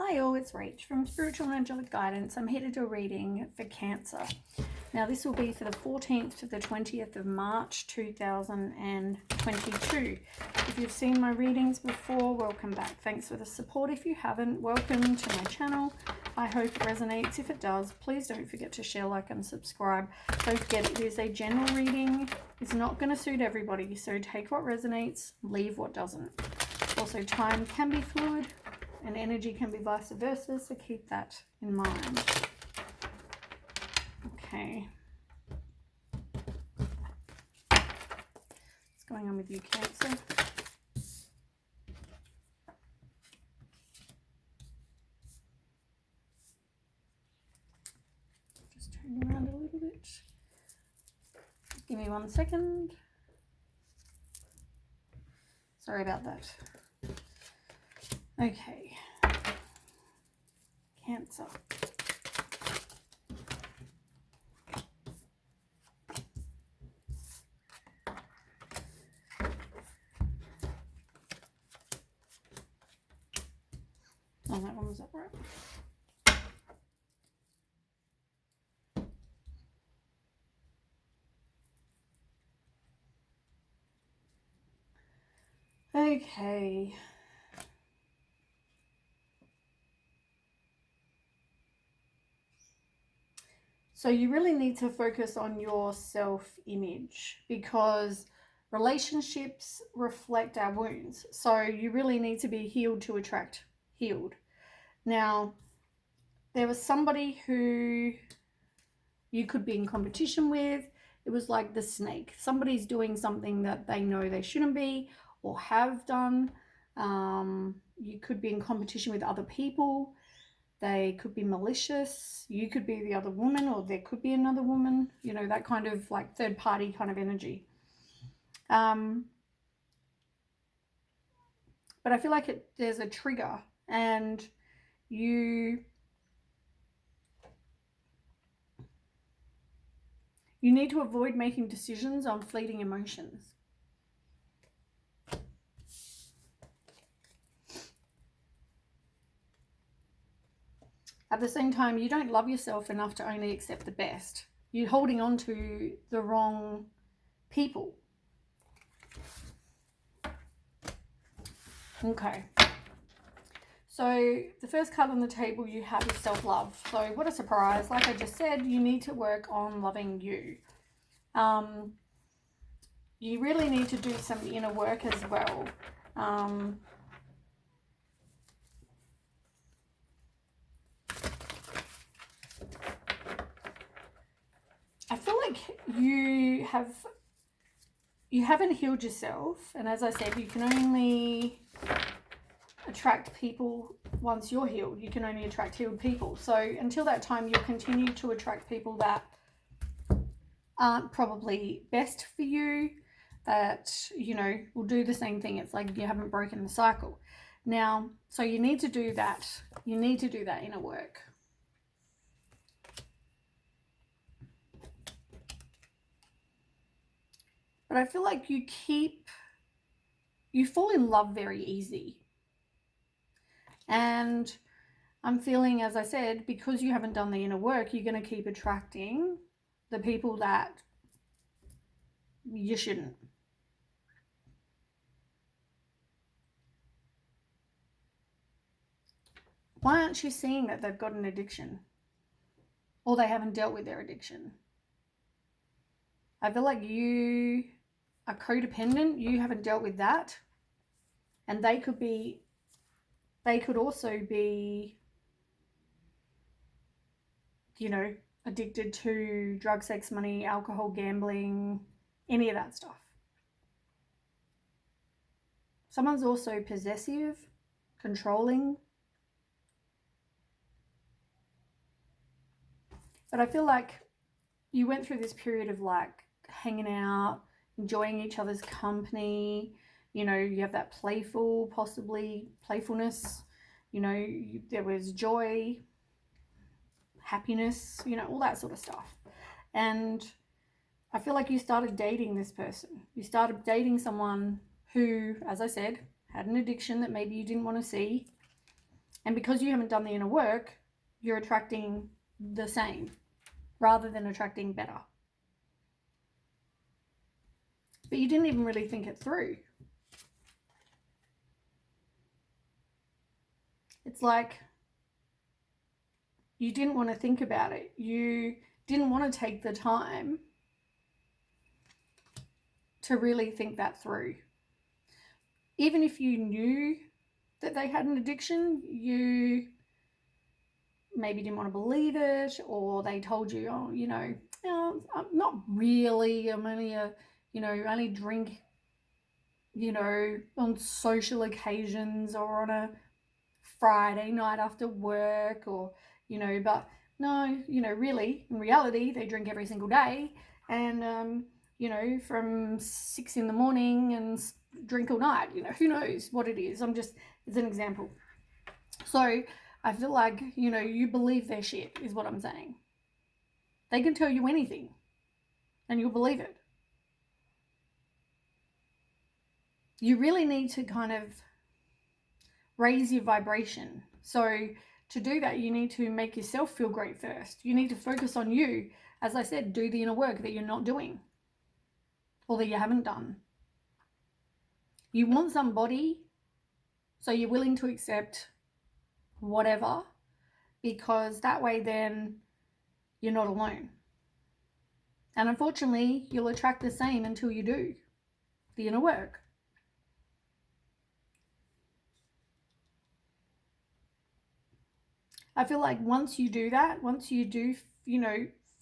Hi all, it's Rach from Spiritual and Angelic Guidance. I'm here to do a reading for Cancer. Now this will be for the 14th to the 20th of March 2022. If you've seen my readings before, welcome back. Thanks for the support. If you haven't, welcome to my channel. I hope it resonates. If it does, please don't forget to share, like and subscribe. Don't forget it is a general reading. It's not going to suit everybody, so take what resonates, leave what doesn't. Also, time can be fluid and energy can be vice versa, so keep that in mind. Okay. What's going on with you, Cancer? Just turn around a little bit. Give me 1 second. Sorry about that. Okay. Cancer. Oh, that one was up right. Okay. So you really need to focus on your self-image because relationships reflect our wounds. So you really need to be healed to attract healed. Now, there was somebody who you could be in competition with. It was like the snake. Somebody's doing something that they know they shouldn't be or have done. You could be in competition with other people. They could be malicious. You could be the other woman, or there could be another woman, you know, that kind of like third party kind of energy. But I feel like there's a trigger, and you need to avoid making decisions on fleeting emotions. At the same time, you don't love yourself enough to only accept the best. You're holding on to the wrong people. Okay. So the first card on the table you have is self-love. So what a surprise. Like I just said, you need to work on loving you. You really need to do some inner work as well. I feel like you haven't healed yourself, and as I said, you can only attract people once you're healed. You can only attract healed people. So until that time, you'll continue to attract people that aren't probably best for you, that, you know, will do the same thing. It's like you haven't broken the cycle. Now, so you need to do that. You need to do that inner work. But I feel like you fall in love very easy. And I'm feeling, as I said, because you haven't done the inner work, you're going to keep attracting the people that you shouldn't. Why aren't you seeing that they've got an addiction? Or they haven't dealt with their addiction? I feel like you are codependent. You haven't dealt with that. And they could also be, you know, addicted to drug, sex, money, alcohol, gambling, any of that stuff. Someone's also possessive, controlling. But I feel like you went through this period of like hanging out, enjoying each other's company. You know, you have that playfulness. You know, there was joy, happiness, you know, all that sort of stuff. And I feel like you started dating this person. You started dating someone who, as I said, had an addiction that maybe you didn't want to see. And because you haven't done the inner work, you're attracting the same rather than attracting better. But you didn't even really think it through. It's like you didn't want to think about it. You didn't want to take the time to really think that through. Even if you knew that they had an addiction, you maybe didn't want to believe it, or they told you, oh, not really, I'm only only drink, on social occasions or on a Friday night after work, or, but no, really, in reality, they drink every single day, and, from 6 in the morning and drink all night, who knows what it is. It's an example. So I feel like, you believe their shit is what I'm saying. They can tell you anything and you'll believe it. You really need to kind of raise your vibration. So to do that, you need to make yourself feel great first. You need to focus on you. As I said, do the inner work that you're not doing or that you haven't done. You want somebody, so you're willing to accept whatever, because that way then you're not alone. And unfortunately, you'll attract the same until you do the inner work. I feel like once you do that, once you do,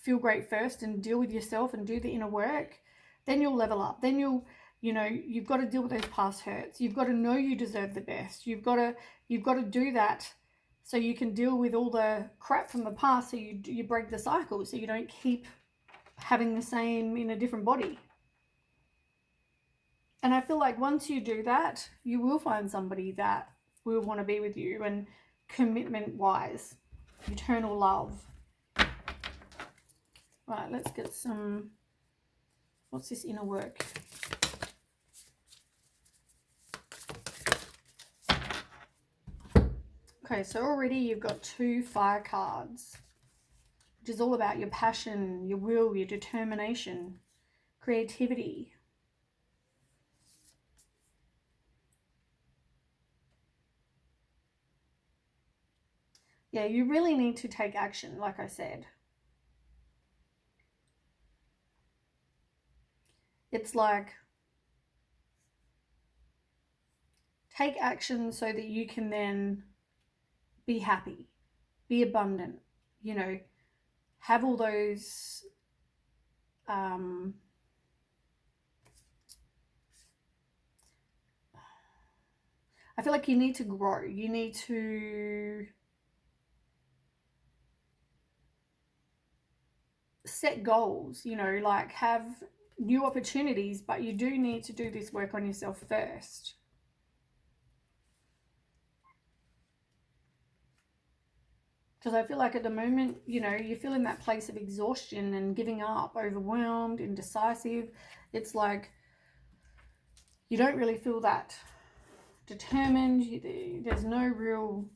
feel great first and deal with yourself and do the inner work, then you'll level up. Then you've got to deal with those past hurts. You've got to know you deserve the best. You've got to do that so you can deal with all the crap from the past, so you break the cycle, so you don't keep having the same in a different body. And I feel like once you do that, you will find somebody that will want to be with you, and commitment wise, eternal love. Right, let's get some, what's this inner work? Okay, so already you've got 2 fire cards, which is all about your passion, your will, your determination, creativity. Yeah, you really need to take action, like I said. It's like, take action so that you can then be happy, be abundant, have all those I feel like you need to grow. You need to set goals, like have new opportunities, but you do need to do this work on yourself first. Because I feel like at the moment, you feel in that place of exhaustion and giving up, overwhelmed, indecisive. It's like you don't really feel that determined. There's no real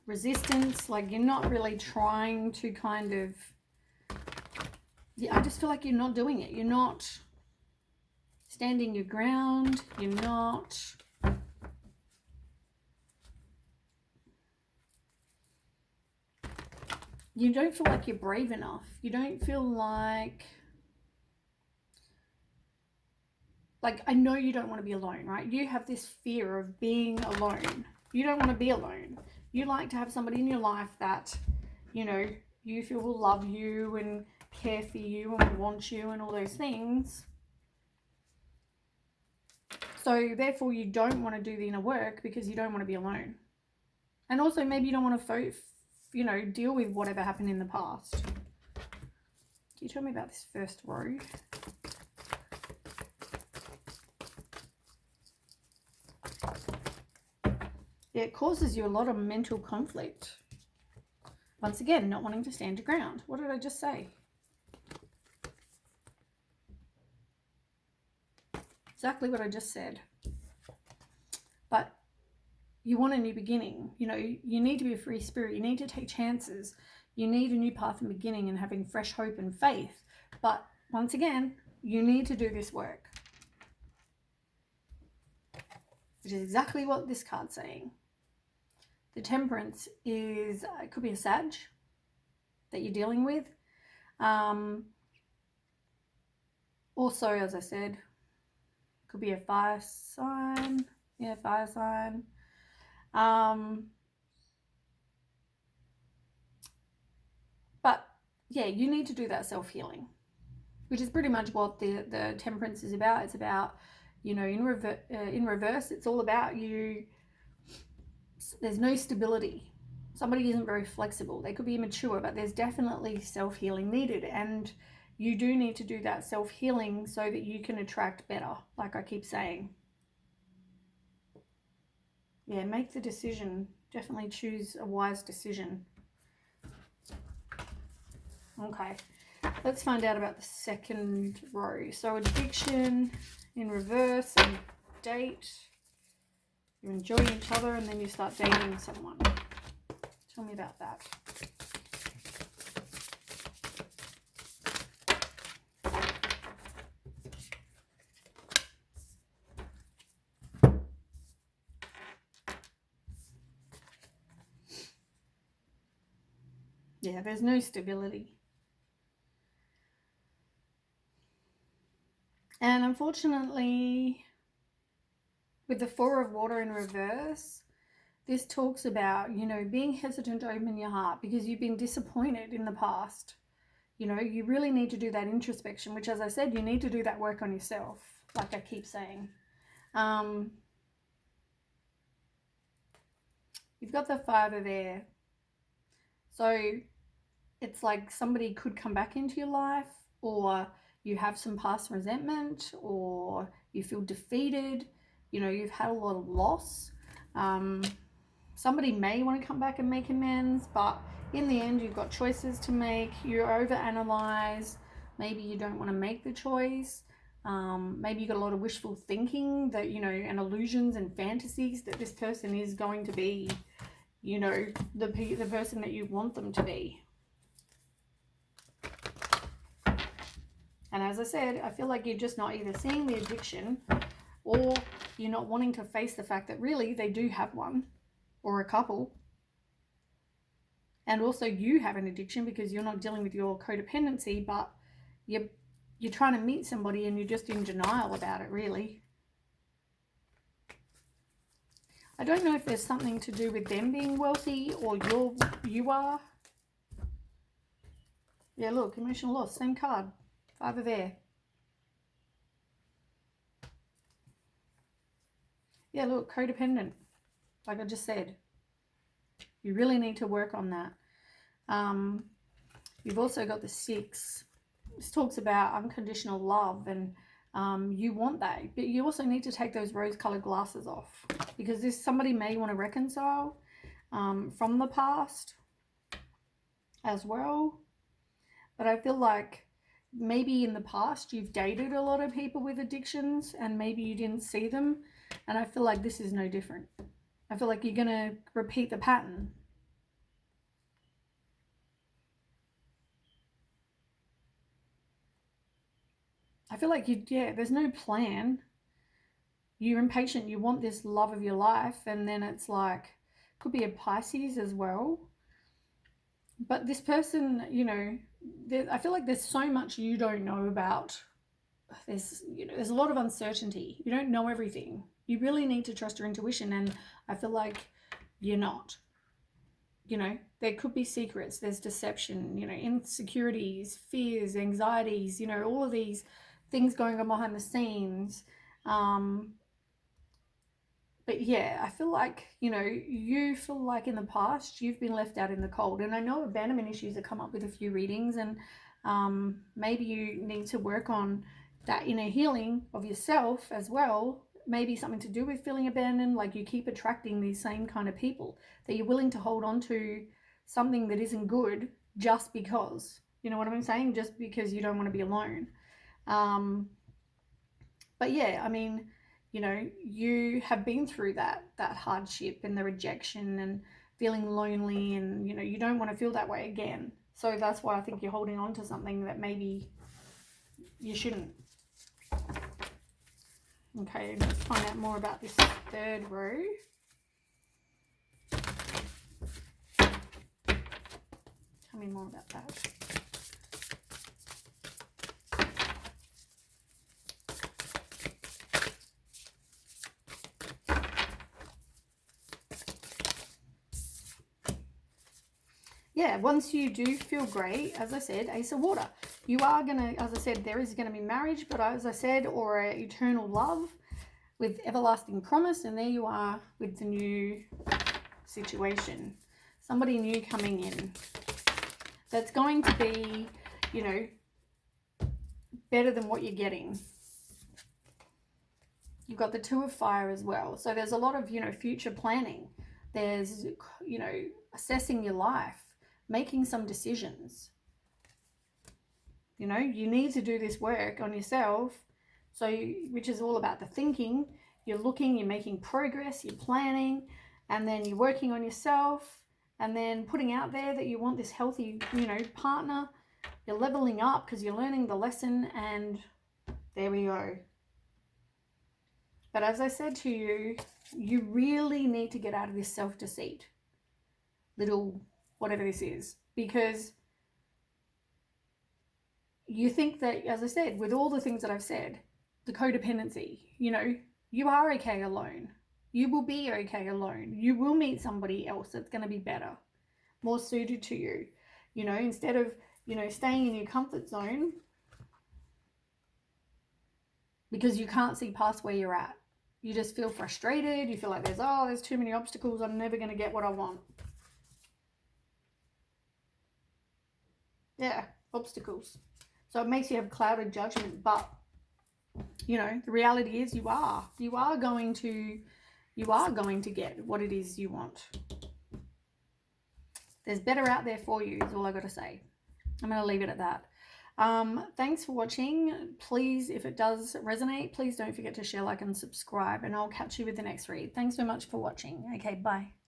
resistance. Like you're not really trying to kind of, I just feel like you're not doing it. You're not standing your ground. You're not... You don't feel like you're brave enough. You don't feel like I know you don't want to be alone, right? You have this fear of being alone. You don't want to be alone. You like to have somebody in your life that, you feel will love you and care for you and want you and all those things. So therefore you don't want to do the inner work because you don't want to be alone. And also maybe you don't want to deal with whatever happened in the past. Can you tell me about this first row? It causes you a lot of mental conflict. Once again, not wanting to stand your ground. What did I just say? Exactly what I just said. But you want a new beginning. You know, you need to be a free spirit. You need to take chances. You need a new path and beginning and having fresh hope and faith. But once again, you need to do this work. Which is exactly what this card's saying. The Temperance is, it could be a Sag that you're dealing with. Also, as I said, could be a fire sign. Yeah, fire sign. But yeah, you need to do that self-healing, which is pretty much what the Temperance is about. It's about, you know, in reverse, it's all about you. There's no stability. Somebody isn't very flexible. They could be immature, but there's definitely self-healing needed. And you do need to do that self-healing so that you can attract better, like I keep saying. Yeah, make the decision. Definitely choose a wise decision. Okay, let's find out about the second row. So addiction in reverse and date. You enjoy each other and then you start dating someone. Tell me about that. Yeah, there's no stability. And unfortunately, with the Four of Water in reverse, this talks about, you know, being hesitant to open your heart because you've been disappointed in the past. You know, you really need to do that introspection, which, as I said, you need to do that work on yourself, like I keep saying. You've got the Five of Air. So it's like somebody could come back into your life, or you have some past resentment, or you feel defeated. You know, you've had a lot of loss. Somebody may want to come back and make amends, but in the end, you've got choices to make. You overanalyze. Maybe you don't want to make the choice. Maybe you've got a lot of wishful thinking that, you know, and illusions and fantasies that this person is going to be, you know, the person that you want them to be. And as I said, I feel like you're just not either seeing the addiction or you're not wanting to face the fact that really they do have one or a couple. And also you have an addiction because you're not dealing with your codependency, but you're trying to meet somebody and you're just in denial about it, really. I don't know if there's something to do with them being wealthy or you are. Yeah, look, emotional loss, same card. Five of Air. Yeah, look, codependent. Like I just said. You really need to work on that. You've also got the Six. This talks about unconditional love, and you want that. But you also need to take those rose-colored glasses off, because somebody may want to reconcile from the past as well. But I feel like maybe in the past you've dated a lot of people with addictions and maybe you didn't see them. And I feel like this is no different. I feel like you're going to repeat the pattern. I feel like there's no plan. You're impatient. You want this love of your life. And then it's like, could be a Pisces as well. But this person, you know, I feel like there's so much you don't know about. There's a lot of uncertainty. You don't know everything. You really need to trust your intuition. And I feel like you're not. You know, there could be secrets. There's deception, you know, insecurities, fears, anxieties, you know, all of these things going on behind the scenes. But yeah, I feel like, you know, you feel like in the past you've been left out in the cold. And I know abandonment issues have come up with a few readings, and maybe you need to work on that inner healing of yourself as well. Maybe something to do with feeling abandoned, like you keep attracting these same kind of people, that you're willing to hold on to something that isn't good just because, you know what I'm saying? Just because you don't want to be alone. But yeah, I mean, You know, you have been through that hardship and the rejection and feeling lonely, and you know, you don't want to feel that way again. So that's why I think you're holding on to something that maybe you shouldn't. Okay, let's find out more about this third row. Tell me more about that. Yeah, once you do feel great, as I said, Ace of Water, you are going to, as I said, there is going to be marriage, but as I said, or an eternal love with everlasting promise, and there you are with the new situation. Somebody new coming in that's going to be, you know, better than what you're getting. You've got the Two of Fire as well. So there's a lot of, you know, future planning. There's, you know, assessing your life, making some decisions. You know, you need to do this work on yourself. So, which is all about the thinking. You're looking, you're making progress, you're planning, and then you're working on yourself, and then putting out there that you want this healthy, you know, partner. You're leveling up because you're learning the lesson, and there we go. But as I said to you, you really need to get out of this self-deceit, little whatever this is, because you think that, as I said, with all the things that I've said, the codependency, you know, you are okay alone. You will be okay alone. You will meet somebody else that's going to be better, more suited to you. You know, instead of, you know, staying in your comfort zone because you can't see past where you're at. You just feel frustrated. You feel like there's too many obstacles. I'm never going to get what I want. Yeah, obstacles. So it makes you have clouded judgment, but you know, the reality is you are going to get what it is you want. There's better out there for you is all I got to say. I'm going to leave it at that. Thanks for watching. Please, if it does resonate, please don't forget to share, like, and subscribe, and I'll catch you with the next read. Thanks so much for watching. Okay, bye.